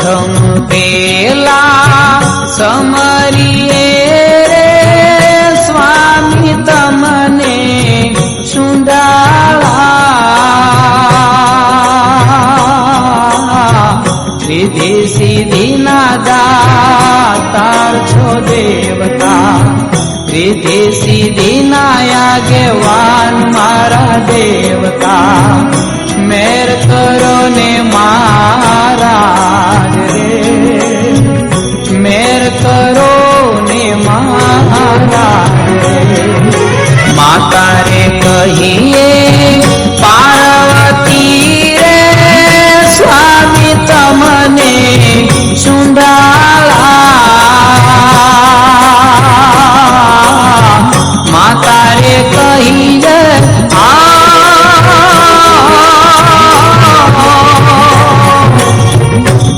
प्रथम पेला समरिए रे स्वामी तमने सुंडाला रिद्धि सिद्धि ना दातार छो देवता रिद्धि सिद्धि ना आगेवान मारा देवता मेर करो ने महाराज रे मेर करो ने महाराज रे माता रे कहिए पार्वती रे स्वामी तमने सुंडाला माता रे कहिए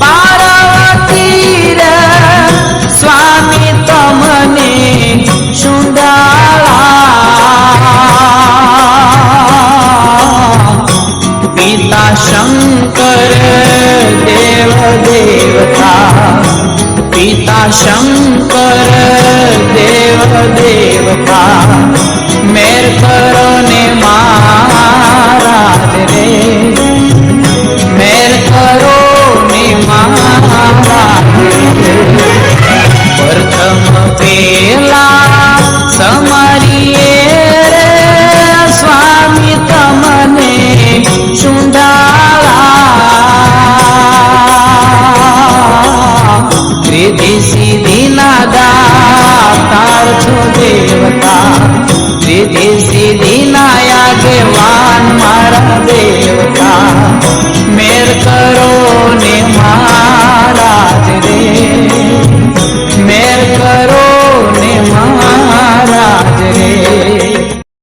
पार्वती रे स्वामी तमने सुंडाला पिता शंकर देव देवता पिता शंकर देव देवता मेर करो ने